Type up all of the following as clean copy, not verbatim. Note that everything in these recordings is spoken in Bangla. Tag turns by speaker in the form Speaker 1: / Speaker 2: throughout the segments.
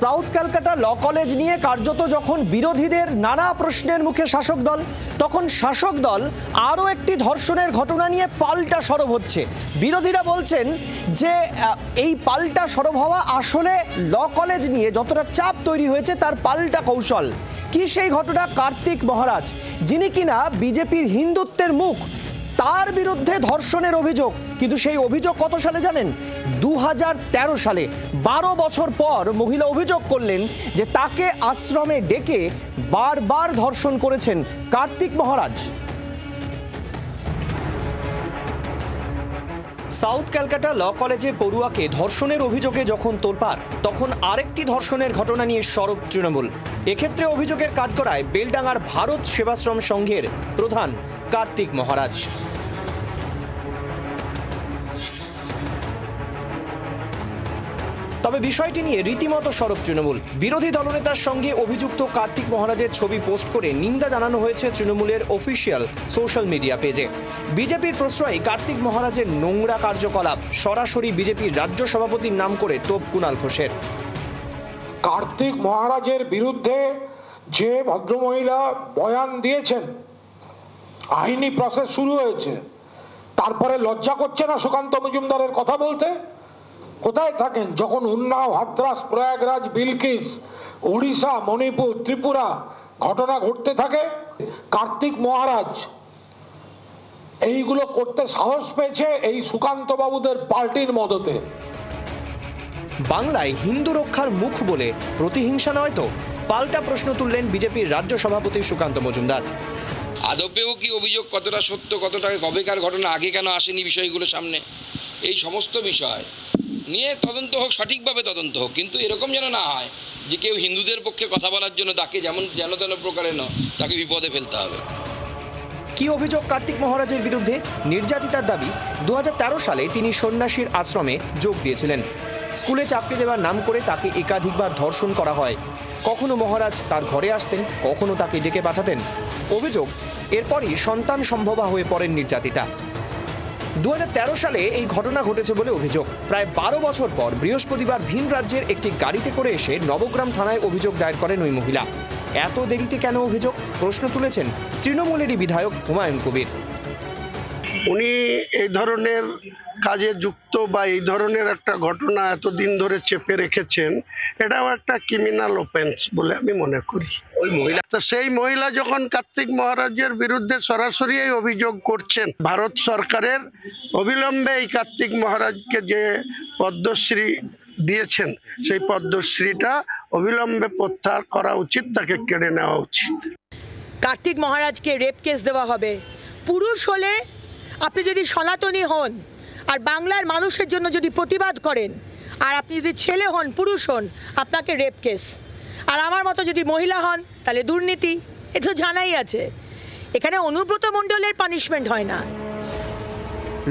Speaker 1: সাউথ ক্যালকাটা ল কলেজ নিয়ে কার্যত যখন বিরোধীদের নানা প্রশ্নের মুখে শাসক দল, তখন শাসক দল আরও একটি ধর্ষণের ঘটনা নিয়ে পাল্টা সরব হচ্ছে। বিরোধীরা বলছেন যে এই পাল্টা সরব হওয়া আসলে ল কলেজ নিয়ে যতটা চাপ তৈরি হয়েছে তার পাল্টা কৌশল। কি সেই ঘটনা? কার্তিক মহারাজ, যিনি কিনা বিজেপির হিন্দুত্বের মুখ, তার বিরুদ্ধে ধর্ষণের অভিযোগ। কিন্তু সেই অভিযোগ কত সালে জানেন? 2013 সালে। 12 বছর পর মহিলা অভিযোগ করলেন যে তাকে আশ্রমে ডেকে বারবার ধর্ষণ করেছেন কার্তিক মহারাজ। সাউথ ক্যালকাটা ল কলেজে পড়ুয়াকে ধর্ষণের অভিযোগে যখন তোলপাড়, তখন আরেকটি ধর্ষণের ঘটনা নিয়ে সরব তৃণমূল। এক্ষেত্রে অভিযোগের কাঠগড়ায় বেলডাঙ্গার ভারত সেবাশ্রম সংঘের প্রধান কার্তিক মহারাজ। তবে বিষয়টি নিয়ে রীতিমতো সরব তৃণমূল। বিরোধী দলনেতার সঙ্গে অভিযুক্ত কার্তিক মহারাজের ছবি পোস্ট করে নিন্দা জানানো হয়েছে তৃণমূলের অফিসিয়াল সোশ্যাল মিডিয়া পেজে। বিজেপির প্রশ্রয়ে কার্তিক মহারাজের নোংরা কার্যকলাপ সরাসরি বিজেপির রাজ্য সভাপতির নাম করে তোপ কুণাল ঘোষের।
Speaker 2: কার্তিক মহারাজের বিরুদ্ধে যে ভদ্রমহিলা বয়ান দিয়েছেন, আইনি প্রসেস শুরু হয়েছে, তারপরে লজ্জা করছে না সুকান্ত মজুমদারের কথা বলতে? কোথায় থাকেন যখন উন্নাও, হাথরাস, প্রয়াগরাজ, বিলকিস, উড়িষ্যা, মণিপুর, ত্রিপুরা ঘটনা ঘটতে থাকে? কার্তিক মহারাজ এইগুলো করতে সাহস পেয়েছে এই সুকান্ত বাবুদের পার্টির মদতে।
Speaker 1: বাংলায় হিন্দু রক্ষার মুখ বলে প্রতিহিংসা নয় তো? পাল্টা প্রশ্ন তুললেন বিজেপির রাজ্য সভাপতি সুকান্ত মজুমদার।
Speaker 3: আদপেও কি অভিযোগ কতটা সত্য, কতটা কবেকার ঘটনা, আগে কেন আসেনি বিষয়গুলো সামনে, এই সমস্ত বিষয় নিয়ে তদন্ত হোক, সঠিকভাবে তদন্ত হোক। কিন্তু এরকম যেন না হয় যে কেউ হিন্দুদের পক্ষে কথা বলার জন্য তাকে যেন তেন প্রকারে তাকে বিপদে ফেলতে হবে।
Speaker 1: কি অভিযোগ কার্তিক মহারাজের বিরুদ্ধে? নির্যাতিতার দাবি 2013 সালে তিনি সন্ন্যাসীর আশ্রমে যোগ দিয়েছিলেন। স্কুলে চাকরি দেওয়ার নাম করে তাকে একাধিকবার ধর্ষণ করা হয়। কখনো মহারাজ তার ঘরে আসতেন, কখনো তাকে ডেকে পাঠাতেন। অভিযোগ, এরপরই সন্তান সম্ভবা হয়ে পড়েন নির্যাতিতা। 2013 সালে এই ঘটনা ঘটেছে বলে অভিযোগ। প্রায় 12 বছর পর বৃহস্পতিবার ভিন রাজ্যের একটি গাড়িতে করে এসে নবগ্রাম থানায় অভিযোগ দায়ের করেন ওই মহিলা। এত দেরিতে কেন অভিযোগ? প্রশ্ন তুলেছেন তৃণমূলেরই বিধায়ক হুমায়ুন কবির।
Speaker 4: উনি এই ধরনের কাজে যুক্ত বা এই ধরনের একটা ঘটনা এতদিন ধরে চেপে রেখেছেন, এটাও একটা ক্রিমিনাল অফেন্স বলে আমি মনে করি। ওই মহিলা তো সেই মহিলা যখন কার্তিক মহারাজের বিরুদ্ধে সরাসরি এই অভিযোগ করছেন, ভারত সরকারের অবিলম্বে এই কার্তিক মহারাজকে যে পদ্মশ্রী দিয়েছেন সেই পদ্মশ্রীটা অবিলম্বে প্রত্যাহার করা উচিত, তাকে কেড়ে নেওয়া উচিত।
Speaker 5: কার্তিক মহারাজকে রেপ কেস দেওয়া হবে। পুরুষ হলে, আপনি যদি সনাতনী হন আর বাংলার মানুষের জন্য যদি প্রতিবাদ করেন, আর আপনি যদি ছেলে হন, পুরুষ হন, আপনাকে রেপ কেস। আর আমার মতো যদি মহিলা হন তাহলে দুর্নীতি। এ তো জানাই আছে। এখানে অনুব্রত মণ্ডলের পানিশমেন্ট হয় না।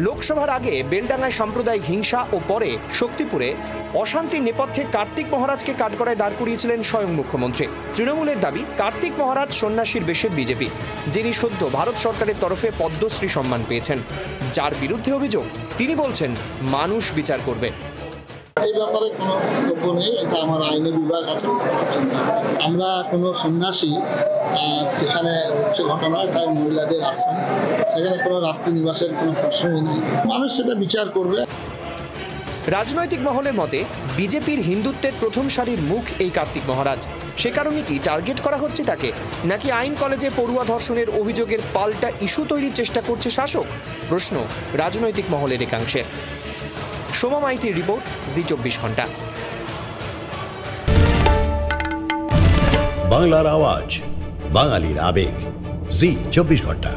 Speaker 1: লোকসভার আগে বেলডাঙ্গায় সাম্প্রদায়িক হিংসা ও পরে শক্তিপুরে অশান্তির নেপথ্যে কার্তিক মহারাজকে কাঠগড়ায় দাঁড় করিয়েছিলেন স্বয়ং মুখ্যমন্ত্রী। তৃণমূলের দাবি, কার্তিক মহারাজ সন্ন্যাসীর বেশে বিজেপি, যিনি সদ্য ভারত সরকারের তরফে পদ্মশ্রী সম্মান পেয়েছেন। যার বিরুদ্ধে অভিযোগ, তিনি বলছেন মানুষ বিচার করবে।
Speaker 6: এই ব্যাপারে কোনো বক্তব্য নেই, এটা আমার আইনি বিভাগ আছে। আমরা কোনো সন্ন্যাসী যেখানে হচ্ছে ঘটনা, তাই মহিলাদের আশ্রম, সেখানে কোনো রাত্রি নিবাসের কোনো প্রশ্নই নেই। মানুষ সেটা বিচার করবে।
Speaker 1: রাজনৈতিক মহলের মতে বিজেপির হিন্দুত্বের প্রথম সারির মুখ এই কার্তিক মহারাজ। সে কারণে কি টার্গেট করা হচ্ছে তাকে, নাকি আইন কলেজে পড়ুয়া ধর্ষণের অভিযোগের পাল্টা ইস্যু তৈরির চেষ্টা করছে শাসক? প্রশ্ন রাজনৈতিক মহলের একাংশের। সোমা মাইতির রিপোর্ট, জি24 ঘন্টা।
Speaker 7: বাংলার আওয়াজ, বাঙালির আবেগ, জি24 ঘন্টা।